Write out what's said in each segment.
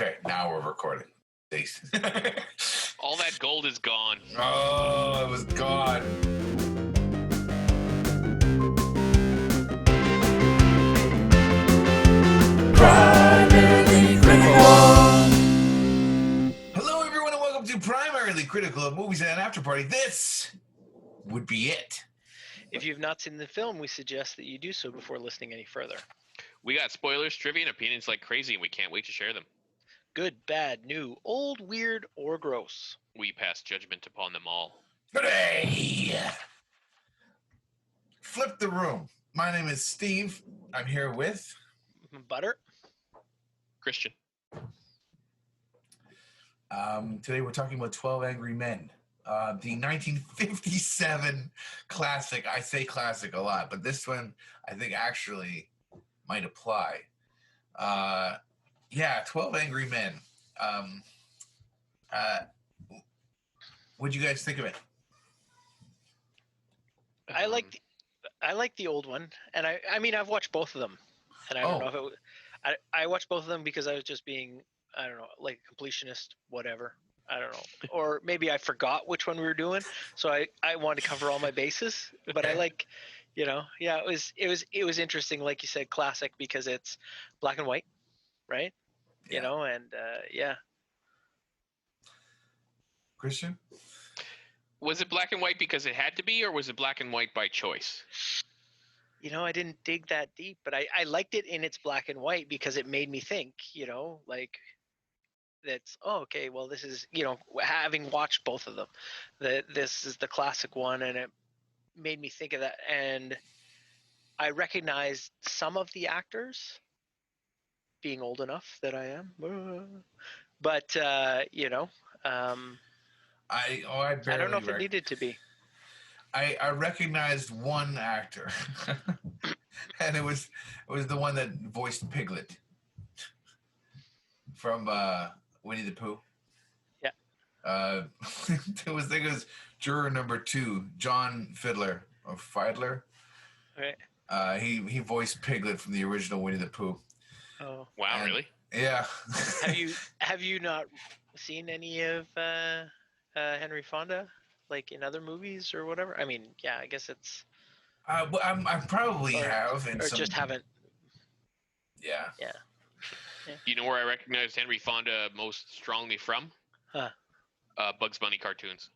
Okay, now we're recording. All that gold is gone. Oh, it was gone. Primarily Critical. Hello, everyone, and welcome to Primarily Critical of Movies and an After Party. This would be it. If you've not seen the film, we suggest that you do so before listening any further. We got spoilers, trivia, and opinions like crazy, and we can't wait to share them. Good, bad, new, old, weird, or gross. We pass judgment upon them all. Today, flip the room. My name is Steve. I'm here with Butter. Christian. Today we're talking about 12 Angry Men, the 1957 classic. I say classic a lot, but this one I think actually might apply. 12 Angry Men. What'd you guys think of it? I like the old one, and I mean I've watched both of them, and I don't know if I watched both of them because I was just being, I don't know, like a completionist, whatever. I don't know, or maybe I forgot which one we were doing, so I wanted to cover all my bases. But I like, it was interesting, like you said, classic because it's black and white, right? Yeah. You know, and Christian? Was it black and white because it had to be, or was it black and white by choice? You know, I didn't dig that deep, but I liked it in its black and white because it made me think, you know, like that's, oh, okay, well, this is, you know, having watched both of them, that this is the classic one, and it made me think of that. And I recognized some of the actors being old enough that I am, but, you know, I I don't know if it needed to be. I recognized one actor, and it was the one that voiced Piglet from Winnie the Pooh. Yeah. It was juror number 2, John Fiedler or Fiedler. Right. He voiced Piglet from the original Winnie the Pooh. Oh wow, and, really? Yeah. have you not seen any of Henry Fonda, like in other movies or whatever? I mean, yeah, I guess it's. I probably have, or just haven't. Yeah. Yeah. You know where I recognized Henry Fonda most strongly from? Huh. Bugs Bunny cartoons.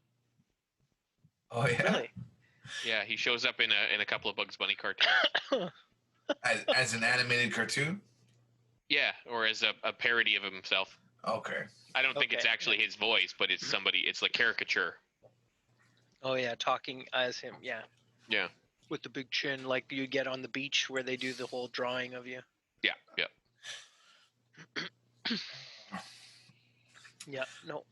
Oh yeah. Really? Yeah, he shows up in a couple of Bugs Bunny cartoons. as an animated cartoon? Yeah, or as a parody of himself. Okay. I don't think it's actually his voice, but it's somebody. It's like caricature. Oh yeah, talking as him. Yeah. Yeah. With the big chin, like you get on the beach where they do the whole drawing of you. Yeah. Yeah. Yeah. No.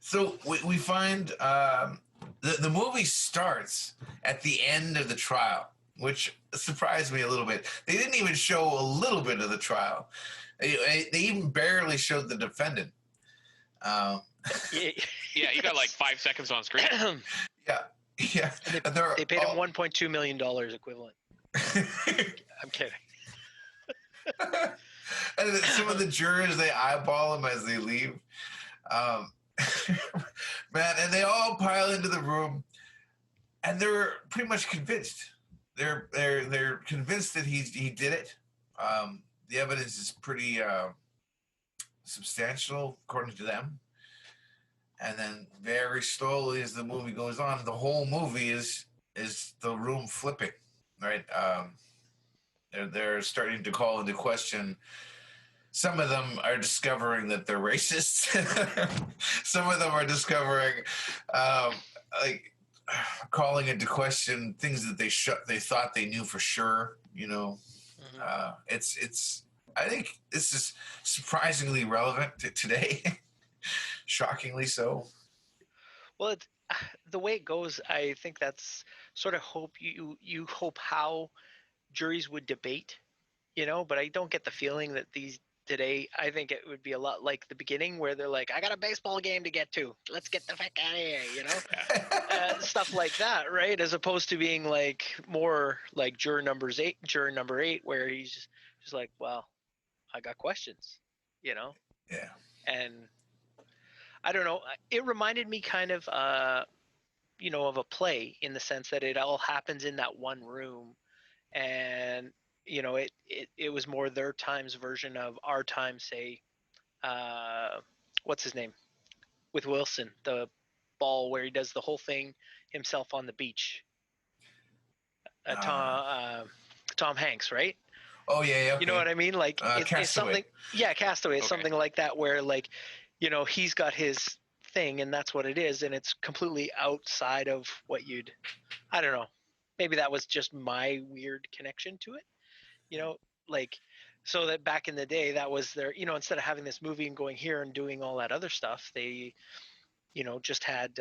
So we find the movie starts at the end of the trial, which surprised me a little bit. They didn't even show a little bit of the trial. They even barely showed the defendant. Yeah, he got like 5 seconds on screen. Yeah. They paid him $1.2 million equivalent. I'm kidding. And some of the jurors, they eyeball him as they leave. Man, and they all pile into the room, and they're pretty much convinced. They're convinced that he did it. The evidence is pretty substantial according to them. And then very slowly as the movie goes on, the whole movie is the room flipping, right? They're starting to call into question. Some of them are discovering that they're racists. Some of them are discovering, calling into question things that they thought they knew for sure. You know, it's. I think this is surprisingly relevant to today. Shockingly so. Well, it's, the way it goes, I think that's sort of you hope how juries would debate, you know, but I don't get the feeling that these today, I think it would be a lot like the beginning where they're like, I got a baseball game to get to. Let's get the fuck out of here, you know? Stuff like that, right? As opposed to being like more like juror number 8, where he's just like, well, I got questions, you know? Yeah. And I don't know. It reminded me kind of, of a play in the sense that it all happens in that one room, and it was more their time's version of our time. Say, what's his name with Wilson, the ball where he does the whole thing himself on the beach. Tom Hanks, right? Oh yeah. Okay. You know what I mean? Like it's Castaway. something. Yeah, Castaway. It's Okay. something like that where like, he's got his thing and that's what it is, and it's completely outside of what you'd. I don't know. Maybe that was just my weird connection to it. Like so that back in the day, that was their. Instead of having this movie and going here and doing all that other stuff, they, just had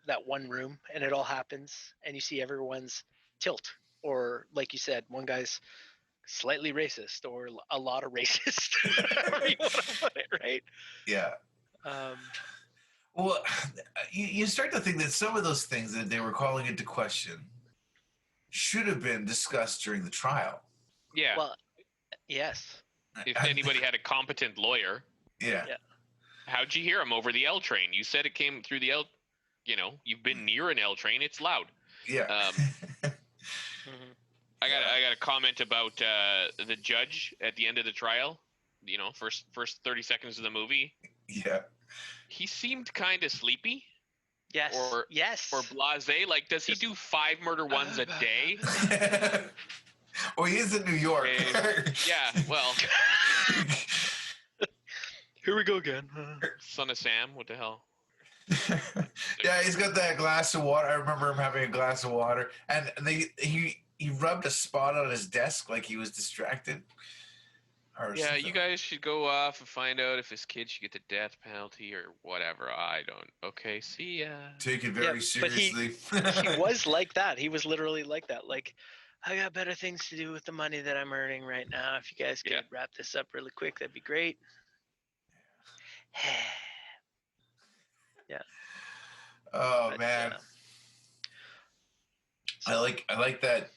that one room and it all happens and you see everyone's tilt, or like you said, one guy's slightly racist or a lot of racist. However you want to put it, right? Yeah. Well, you start to think that some of those things that they were calling into question should have been discussed during the trial. Yeah. Well, yes. If anybody had a competent lawyer. Yeah. How'd you hear him over the L train? You said it came through the L. You've been near an L train. It's loud. Yeah. I got a comment about the judge at the end of the trial. First 30 seconds of the movie. Yeah. He seemed kind of sleepy. Yes. Or blasé. Like, does he do 5 murder ones a day? Well, he is in New York. Yeah. Well. Here we go again. Son of Sam. What the hell? Yeah, he's got that glass of water. I remember him having a glass of water, and he rubbed a spot on his desk like he was distracted. Yeah, you guys should go off and find out if his kid should get the death penalty or whatever. I don't. Okay, see ya. Take it very seriously. He was like that. He was literally like that. Like, I got better things to do with the money that I'm earning right now. If you guys could wrap this up really quick, that'd be great. Yeah. Oh man. I like that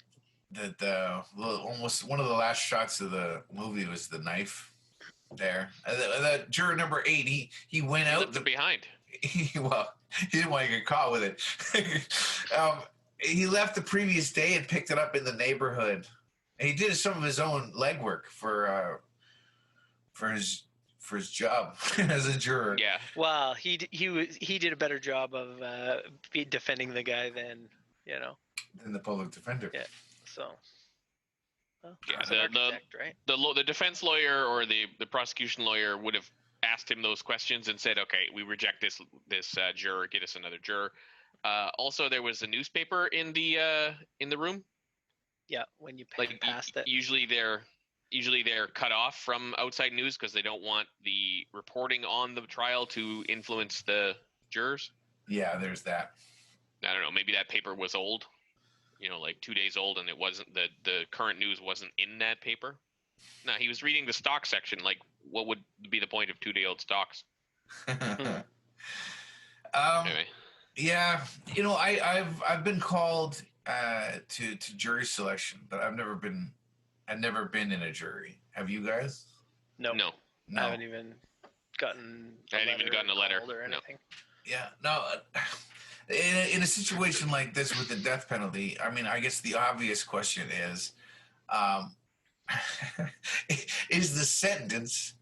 almost one of the last shots of the movie was the knife there. That juror number 8, he went out behind. He didn't want to get caught with it. He left the previous day and picked it up in the neighborhood. And he did some of his own legwork for his job as a juror. Yeah. Well, he did a better job of defending the guy than the public defender. Yeah. So. Well, yeah. The defense lawyer or the prosecution lawyer would have asked him those questions and said, "Okay, we reject this juror. Get us another juror." Also, there was a newspaper in the room. Yeah, when you past it. Usually they're cut off from outside news because they don't want the reporting on the trial to influence the jurors. Yeah, there's that. I don't know. Maybe that paper was old, like 2 days old, and it wasn't the current news wasn't in that paper. No, he was reading the stock section. Like, what would be the point of 2-day-old stocks? Anyway. Yeah, I've been called to jury selection, but I've never been in a jury. Have you guys? No. I haven't even gotten. I hadn't even gotten a letter or anything. Yeah, no. In a situation like this with the death penalty, I mean, I guess the obvious question is, is the sentence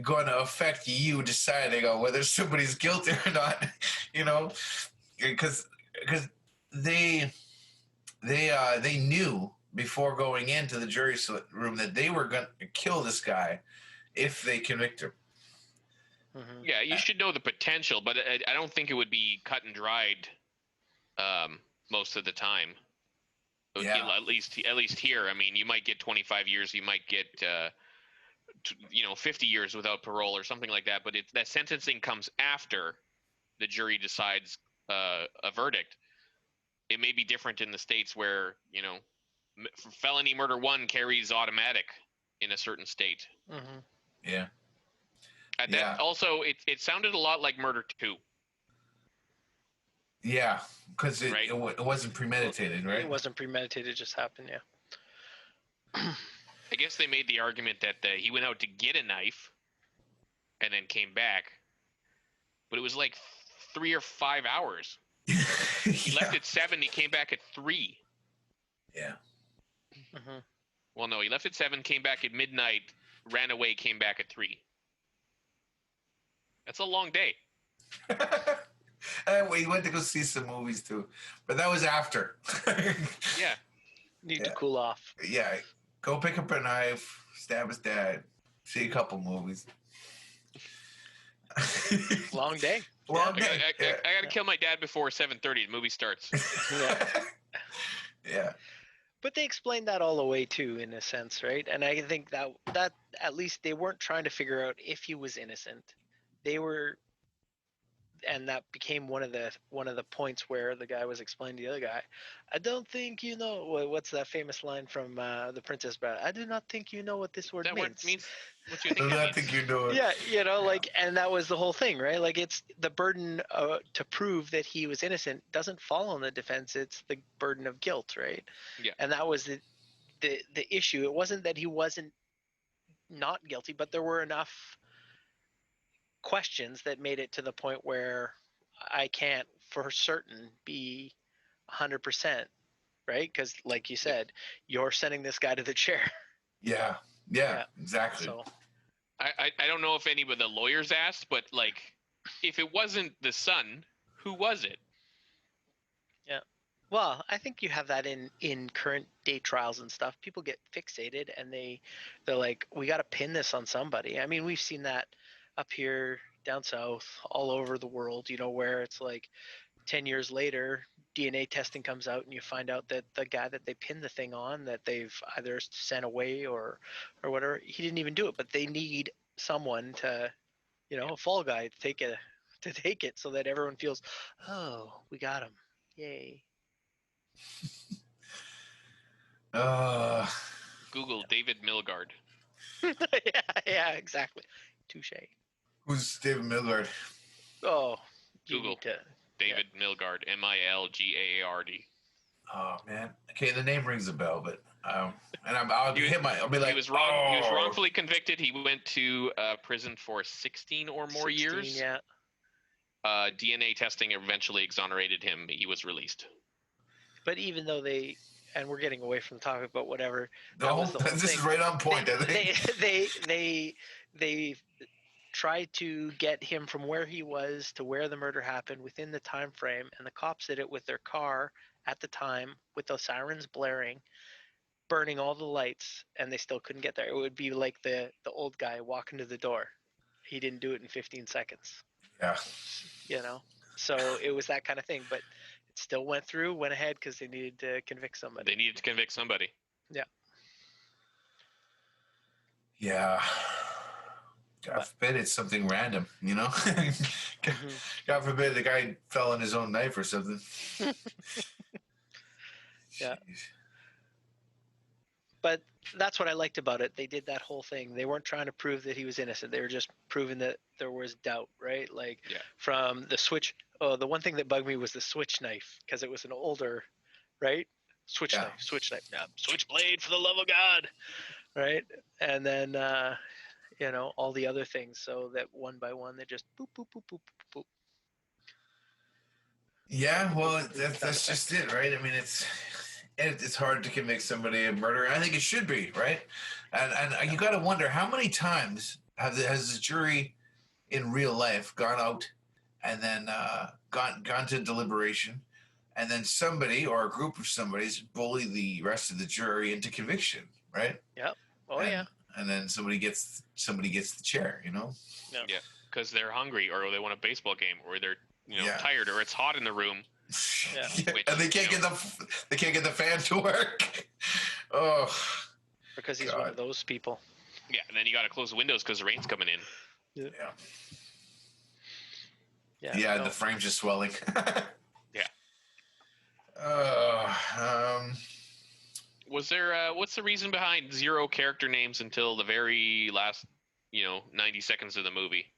going to affect you deciding on whether somebody's guilty or not? Because they knew before going into the jury room that they were going to kill this guy if they convict him. Mm-hmm. Yeah, you should know the potential, but I don't think it would be cut and dried most of the time. Yeah. At least here. I mean, you might get 25 years, you might get 50 years without parole or something like that. But that sentencing comes after the jury decides a verdict. It may be different in the states where felony murder 1 carries automatic in a certain state. Mm-hmm. Yeah. That also, it sounded a lot like murder 2. Yeah, because it wasn't premeditated, right? It wasn't premeditated; it just happened. Yeah. I guess they made the argument that he went out to get a knife, and then came back. But it was like 3 or 5 hours. He left at 7. He came back at 3. Yeah. Mm-hmm. Well, no, he left at 7, came back at midnight, ran away, came back at 3. That's a long day. We went to go see some movies too, but that was after. Yeah. Need to cool off. Yeah, go pick up a knife, stab his dad, see a couple movies. Long day. Long day. I got to kill my dad before 7:30. The movie starts. Yeah. Yeah. But they explained that all away too, in a sense, right? And I think that at least they weren't trying to figure out if he was innocent. They were, and that became one of the points where the guy was explaining to the other guy, I don't think you know what's that famous line from The Princess Bride? I do not think you know what this word That means. word means what you I think. don't think you know it. Yeah, and that was the whole thing, right? Like, it's the burden to prove that he was innocent doesn't fall on the defense; it's the burden of guilt, right? Yeah. And that was the issue. It wasn't that he wasn't not guilty, but there were enough questions that made it to the point where I can't for certain be 100%, right? Because, like you said, you're sending this guy to the chair. Yeah, exactly. So. I don't know if any of the lawyers asked, but like, if it wasn't the son, who was it? Yeah. Well, I think you have that in current day trials and stuff. People get fixated and they're like, we got to pin this on somebody. I mean, we've seen that up here, down south, all over the world, where it's like 10 years later, DNA testing comes out and you find out that the guy that they pinned the thing on, that they've either sent away or whatever, he didn't even do it, but they need someone to, a fall guy to take it so that everyone feels, oh, we got him. Yay. Google David Milgaard. yeah, exactly. Touche. Who's David Milgaard? Oh, Google David Milgaard, Milgaard. Oh man, okay, the name rings a bell, but I'll be like, he was wrong. He was wrongfully convicted. He went to prison for 16 or more 16, years. Yeah. DNA testing eventually exonerated him. He was released. But even though and we're getting away from the topic, but whatever. This is right on point. I think They tried to get him from where he was to where the murder happened within the time frame, and the cops did it with their car at the time, with the sirens blaring, burning all the lights, and they still couldn't get there. It would be like the old guy walking to the door. He didn't do it in 15 seconds. Yeah. So it was that kind of thing, but it still went ahead because they needed to convict somebody. They needed to convict somebody. Yeah. Yeah. God forbid it's something random, God forbid the guy fell on his own knife or something. Yeah. But that's what I liked about it. They did that whole thing. They weren't trying to prove that he was innocent. They were just proving that there was doubt, right? Like, from the switch. Oh, the one thing that bugged me was the switch knife, because it was an older, right? Switch knife. Yeah. Switchblade, for the love of God, right? And then, all the other things. So that one by one, they just boop, boop, boop, boop, boop, boop. Yeah, well, that's just it, right? I mean, it's hard to convict somebody of murder. I think it should be, right? And you got to wonder, how many times has the jury in real life gone out and then gone to deliberation, and then somebody or a group of somebody's bully the rest of the jury into conviction, right? Yep. And then somebody gets the chair, Yeah, because they're hungry, or they want a baseball game, or they're tired, or it's hot in the room. Yeah. Which, and they can't get the fan to work. Oh, because he's one of those people. Yeah, and then you got to close the windows because the rain's coming in. Yeah. The frame's just swelling. Yeah. Was there? What's the reason behind 0 character names until the very last, 90 seconds of the movie?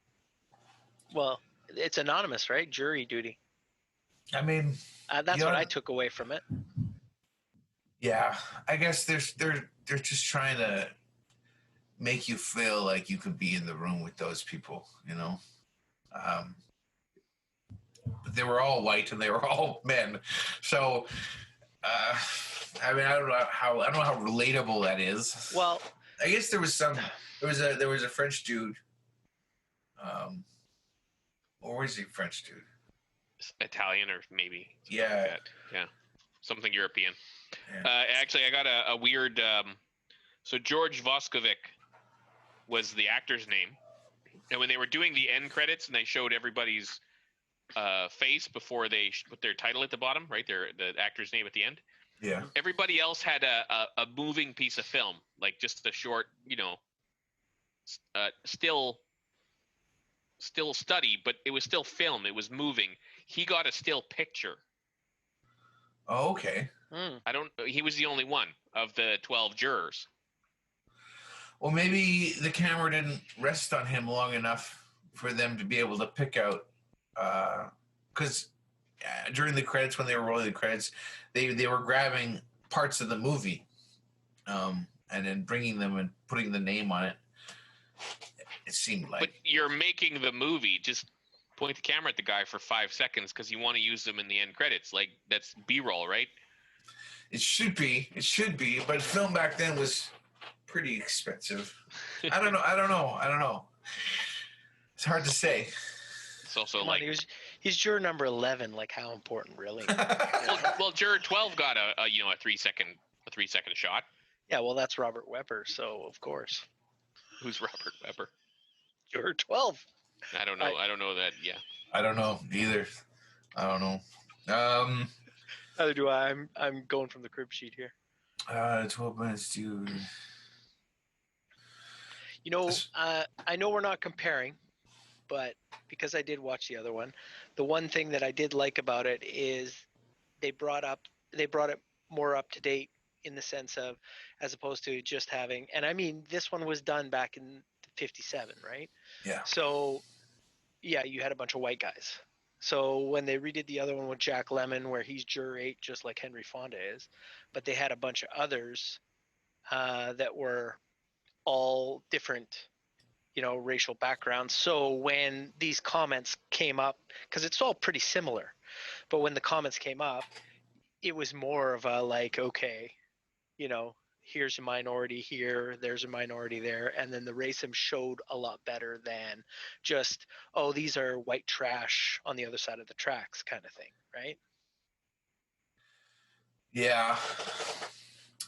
Well, it's anonymous, right? Jury duty. I mean, that's what I took away from it. Yeah, I guess they're just trying to make you feel like you could be in the room with those people, you know. But they were all white and they were all men, so I mean, I don't know how relatable that is. Well, I guess there was a French dude. Or was he French dude? Italian or maybe. Yeah. Like that. Yeah. Something European. Yeah. Actually, I got a weird. So George Voskovic was the actor's name, and when they were doing the end credits and they showed everybody's face before they put their title at the bottom, right? The actor's name at the end. Yeah. Everybody else had a moving piece of film, like just a short, still study, but it was still film. It was moving. He got a still picture. Oh, okay. He was the only one of the 12 jurors. Well, maybe the camera didn't rest on him long enough for them to be able to pick out, because during the credits, when they were rolling the credits, they were grabbing parts of the movie, and then bringing them and putting the name on it. It seemed like. But you're making the movie. Just point the camera at the guy for 5 seconds because you want to use them in the end credits. Like, that's B-roll, right? It should be, but film back then was pretty expensive. I don't know. It's hard to say. It's also come like on, he's juror number 11. Like, how important, really? well, juror 12 got a 3 second shot. Yeah, well, that's Robert Webber, so of course. Who's Robert Webber? Juror 12. I don't know. I don't know that. Yeah. I don't know either. I don't know. Neither do I. I'm going from the crib sheet here. 12 minutes to. I know we're not comparing, but because I did watch the other one, the one thing that I did like about it is they brought it more up to date in the sense of, as opposed to just having, and I mean, this one was done back in 57, right? Yeah. So, yeah, you had a bunch of white guys. So when they redid the other one with Jack Lemmon, where he's juror 8, just like Henry Fonda is, but they had a bunch of others that were all different, racial backgrounds. So when these comments came up, because it's all pretty similar, but when the comments came up, it was more of a like, okay, here's a minority here, there's a minority there, and then the racism showed a lot better than just, oh, these are white trash on the other side of the tracks kind of thing, right? Yeah.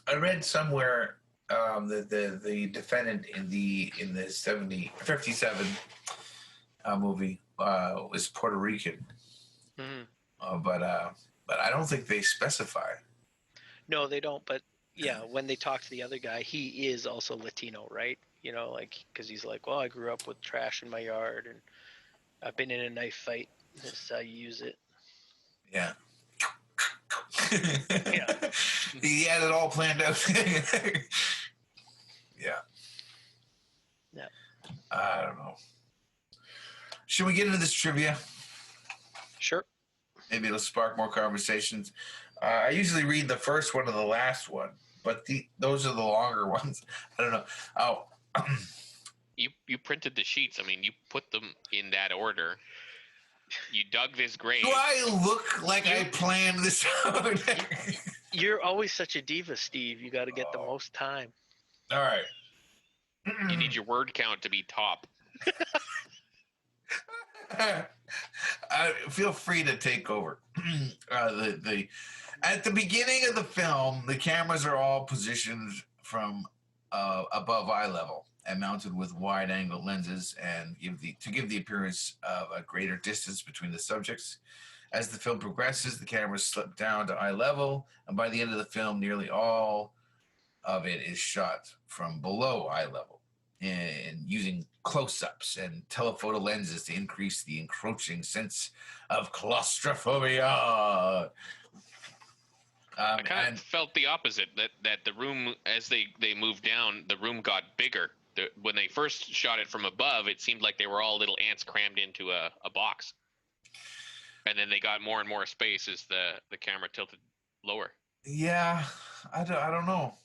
I read somewhere that the defendant in the 57 movie was Puerto Rican, but I don't think they specify. No, they don't. But yeah, when they talk to the other guy, he is also Latino, right? Because he's like, well, I grew up with trash in my yard, and I've been in a knife fight. This is how you use it. Yeah. Yeah. He had it all planned out. Yeah. Yeah. I don't know. Should we get into this trivia? Sure. Maybe it'll spark more conversations. I usually read the first one and the last one, but those are the longer ones. I don't know. Oh. You printed the sheets. I mean, you put them in that order. You dug this grave. Do I look like I planned this out? You're always such a diva, Steve. You got to get the most time. All right. You need your word count to be top. Feel free to take over. At the beginning of the film, the cameras are all positioned from above eye level and mounted with wide-angle lenses, and to give the appearance of a greater distance between the subjects. As the film progresses, the cameras slip down to eye level, and by the end of the film, nearly all of it is shot from below eye level, and using close-ups and telephoto lenses to increase the encroaching sense of claustrophobia. I kind of felt the opposite, that the room, as they moved down, the room got bigger. When they first shot it from above, it seemed like they were all little ants crammed into a box. And then they got more and more space as the camera tilted lower. Yeah, I don't know.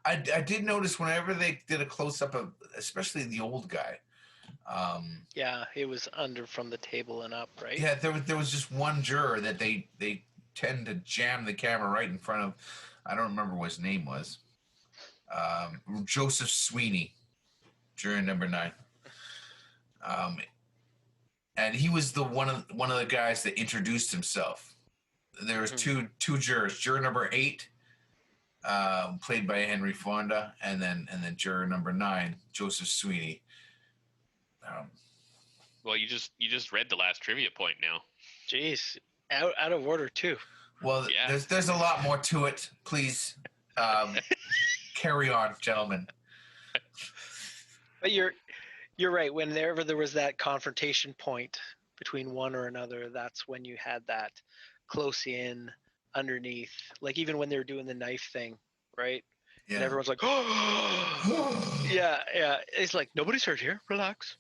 I did notice whenever they did a close up of, especially the old guy. Yeah, it was under from the table and up, right? Yeah, there was just one juror that they tend to jam the camera right in front of. I don't remember what his name was. Joseph Sweeney, juror number 9. And he was the one of the guys that introduced himself. There was two jurors. Juror number 8, played by Henry Fonda, and then juror number 9, Joseph Sweeney. Well, you just read the last trivia point now. Jeez, out of order too. Well, Yeah. there's a lot more to it. Please carry on, gentlemen. But you're right. Whenever there was that confrontation point between one or another, that's when you had that close in underneath. Like even when they were doing the knife thing, right? Yeah. And everyone's like, oh, yeah. It's like nobody's hurt here. Relax.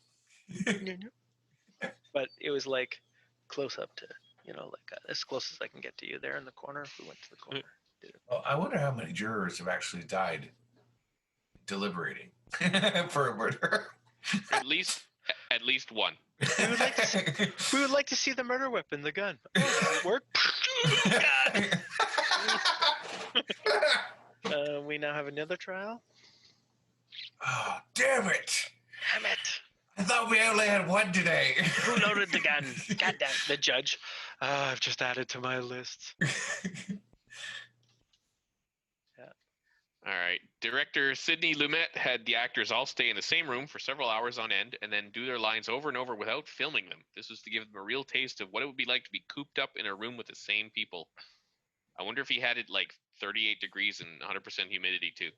But it was like close up to, like as close as I can get to you there in the corner. If we went to the corner. Well, I wonder how many jurors have actually died deliberating for a murder. At least one. We would like to see the murder weapon, the gun. Oh, does it work? We now have another trial. Oh, damn it! Damn it! I thought we only had one today. Who loaded the gun? God damn the judge. I've just added to my list. All right. Director Sidney Lumet had the actors all stay in the same room for several hours on end and then do their lines over and over without filming them. This was to give them a real taste of what it would be like to be cooped up in a room with the same people. I wonder if he had it like 38 degrees and 100% humidity too.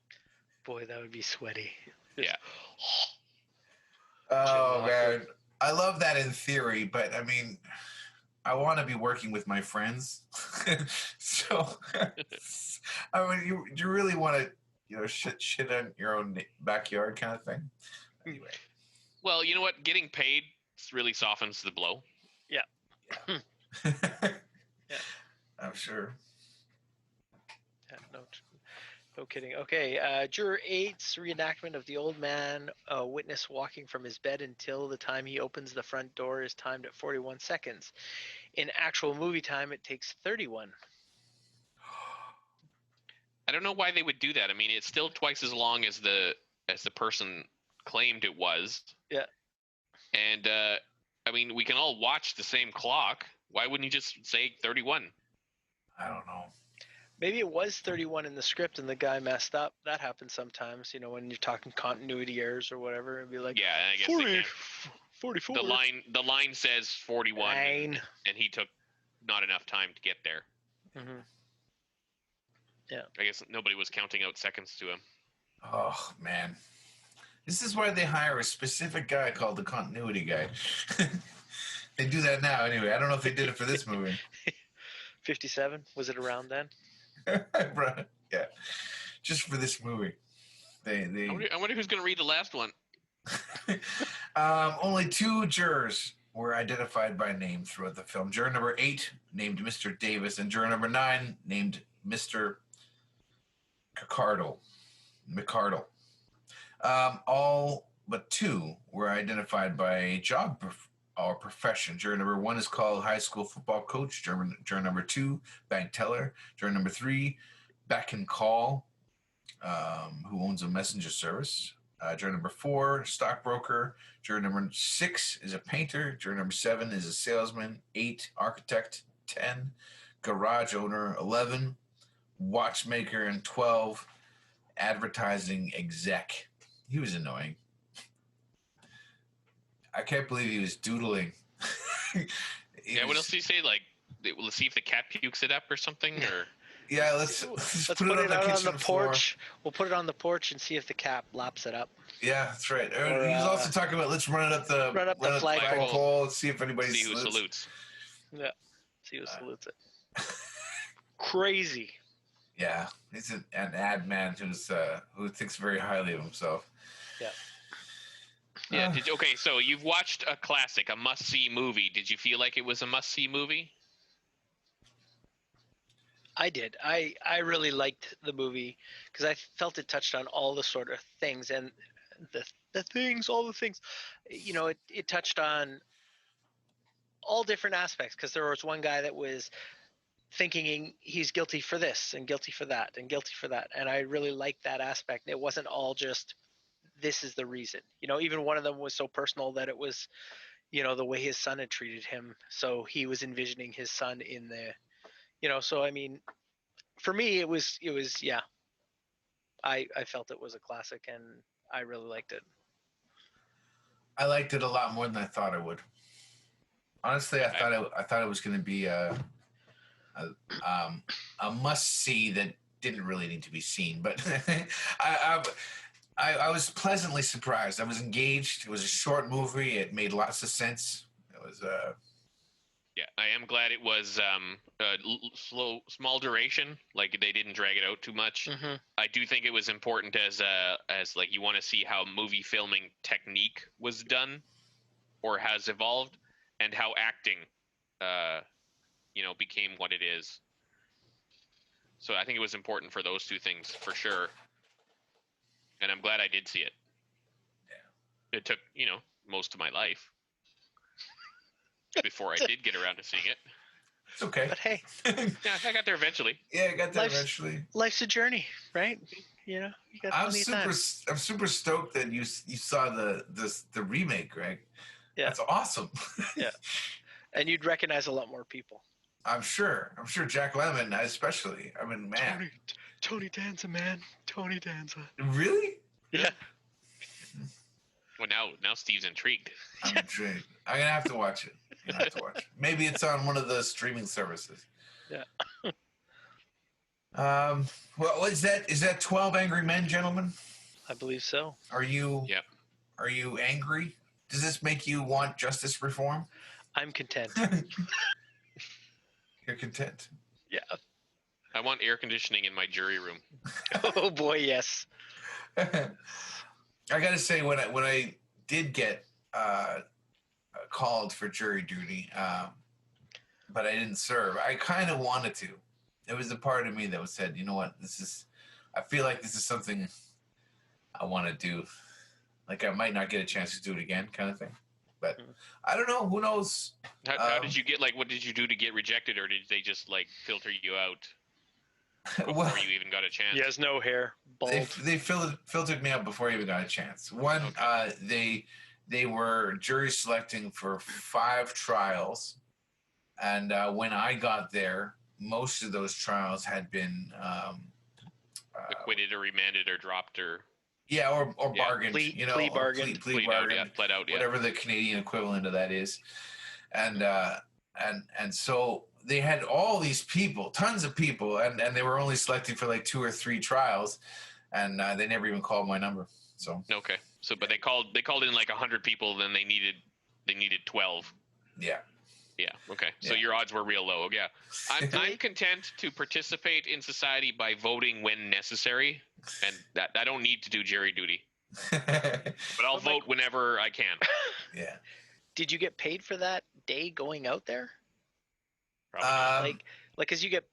Boy, that would be sweaty. Yeah. Oh, man. I love that in theory, but I mean, I want to be working with my friends. So, I mean, you really want to, shit on your own backyard kind of thing. Anyway. Well, you know what? Getting paid really softens the blow. Yeah. Yeah. I'm sure. Yeah, no kidding. Okay, Juror 8's reenactment of the old man witness walking from his bed until the time he opens the front door is timed at 41 seconds. In actual movie time, it takes 31. I don't know why they would do that. I mean, it's still twice as long as the person claimed it was. Yeah. And I mean, we can all watch the same clock. Why wouldn't you just say 31? I don't know. Maybe it was 31 in the script and the guy messed up. That happens sometimes, when you're talking continuity errors or whatever. It'd be like, yeah, I guess 40, 44. The line says 41, and he took not enough time to get there. Mm-hmm. Yeah. I guess nobody was counting out seconds to him. Oh, man. This is why they hire a specific guy called the continuity guy. They do that now anyway. I don't know if they did it for this movie. 57? Was it around then? Yeah. Just for this movie. They I wonder who's going to read the last one. Only 2 jurors were identified by name throughout the film. Juror number 8 named Mr. Davis, and juror number 9 named Mr. McCardle. All but 2 were identified by job or profession. Juror number 1 is called high school football coach. Juror number 2, bank teller. Juror number 3, back and call, who owns a messenger service. Juror number 4, stockbroker. Juror number 6 is a painter. Juror number 7 is a salesman. 8, architect. 10, garage owner. 11, watchmaker. And 12, advertising exec. He was annoying. I can't believe he was doodling. What else did he say? Like, let's see if the cat pukes it up or something? Or yeah, let's put it out on the porch. We'll put it on the porch and see if the cat laps it up. Yeah, that's right. He was also talking about let's run it up the flagpole and see if anybody see who salutes. Yeah, see who salutes it. Crazy. Yeah, he's an ad man who thinks very highly of himself. Yeah. Yeah. Okay, so you've watched a classic, a must-see movie. Did you feel like it was a must-see movie? I did. I really liked the movie because I felt it touched on all the sort of things and all the things. You know, it touched on all different aspects because there was one guy that was thinking he's guilty for this and guilty for that and guilty for that, and I really liked that aspect. It wasn't all just this is the reason. You know, even one of them was so personal that it was, you know, the way his son had treated him. So he was envisioning his son in the, you know. So I mean, for me, it was yeah. I felt it was a classic, and I really liked it. I liked it a lot more than I thought I would. Honestly, I thought it was going to be a must see that didn't really need to be seen, but I was pleasantly surprised. I was engaged. It was a short movie. It made lots of sense. It was Yeah, I am glad it was small duration. Like they didn't drag it out too much. Mm-hmm. I do think it was important as like you want to see how movie filming technique was done or has evolved, and how acting, became what it is. So I think it was important for those two things for sure. And I'm glad I did see it. Yeah. It took, most of my life before I did get around to seeing it. It's okay. But hey, yeah, I got there eventually. Yeah, I got there eventually. Life's a journey, right? You know, you got plenty of time. I'm super stoked that you saw the remake, Greg. Yeah, that's awesome. Yeah, and you'd recognize a lot more people. I'm sure Jack Lemmon, especially. I mean, man. Tony Danza, man. Tony Danza. Really? Yeah. Well, now Steve's intrigued. I'm intrigued. I'm gonna have to watch it. Maybe it's on one of the streaming services. Yeah. Well, is that 12 Angry Men, gentlemen? I believe so. Are you? Yep. Are you angry? Does this make you want justice reform? I'm content. You're content. Yeah. I want air conditioning in my jury room. Oh boy, yes. I gotta say, when I did get called for jury duty, but I didn't serve, I kind of wanted to. There was a part of me that said, you know what, I feel like this is something I want to do. Like I might not get a chance to do it again, kind of thing. But I don't know. Who knows? How did you get, what did you do to get rejected, or did they just filter you out before you even got a chance? He has no hair. Bald. They filtered me out before I even got a chance. One, okay. They were jury selecting for 5 trials, and when I got there, most of those trials had been acquitted or remanded or dropped or. Yeah, or bargained, plea bargain. Plea bargain, pled out, whatever the Canadian equivalent of that is, and so they had all these people, tons of people, and they were only selecting for 2 or 3 trials, and they never even called my number. So okay, so but they called in 100 people, then they needed 12. Yeah. Yeah. Okay. So your odds were real low. Yeah. I'm content to participate in society by voting when necessary, and that I don't need to do jury duty. But I'll vote whenever I can. Yeah. Did you get paid for that day going out there? Probably. Because you get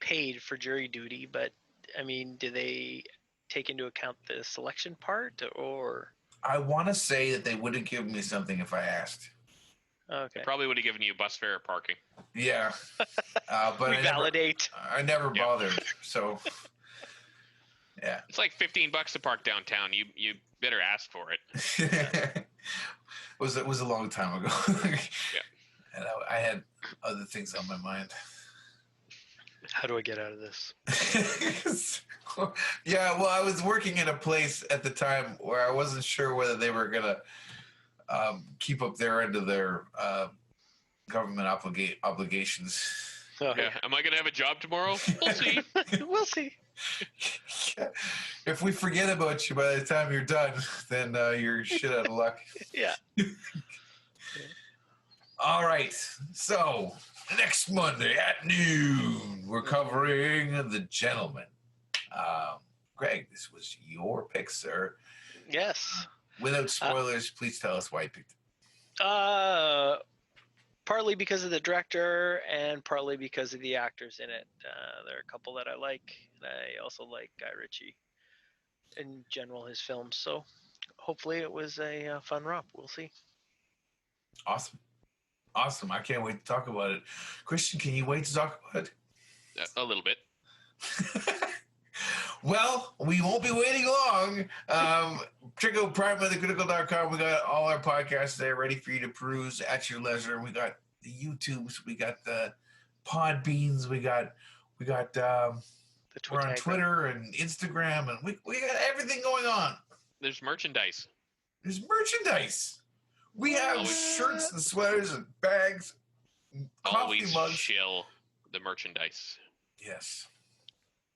paid for jury duty, but I mean, do they take into account the selection part, or? I want to say that they would have given me something if I asked. Okay. They probably would have given you bus fare or parking. Yeah. But I never bothered. So. Yeah. It's like $15 to park downtown. You better ask for it. It was a long time ago. Yeah. And I had other things on my mind. How do I get out of this? Yeah, well, I was working in a place at the time where I wasn't sure whether they were gonna keep up their end of their government obligations. Yeah. Am I gonna have a job tomorrow? We'll see. We'll see. Yeah. If we forget about you by the time you're done, then you're shit out of luck. Yeah. All right. So next Monday at noon, we're covering The Gentleman. Greg, this was your pick, sir. Yes. Without spoilers, please tell us why you picked it. partly because of the director and partly because of the actors in it. There are a couple that I like, and I also like Guy Ritchie in general, his films. So hopefully it was a fun romp. We'll see. Awesome. Awesome. I can't wait to talk about it. Christian, can you wait to talk about it? A little bit. Well, we won't be waiting long. Check out PrimeOfTheCritical.com. We got all our podcasts there ready for you to peruse at your leisure. We got the YouTubes, we got the Podbeans, we got we're on Twitter and Instagram, and we got everything going on. There's merchandise. There's merchandise. We have shirts and sweaters and bags, and coffee Always mugs. shill the merchandise. Yes,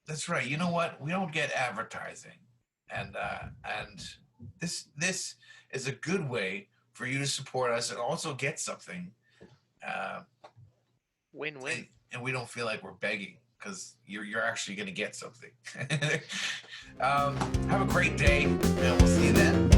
that's right. You know what? We don't get advertising, and this is a good way for you to support us and also get something. Win-win. And we don't feel like we're begging because you're actually going to get something. Have a great day, and we'll see you then.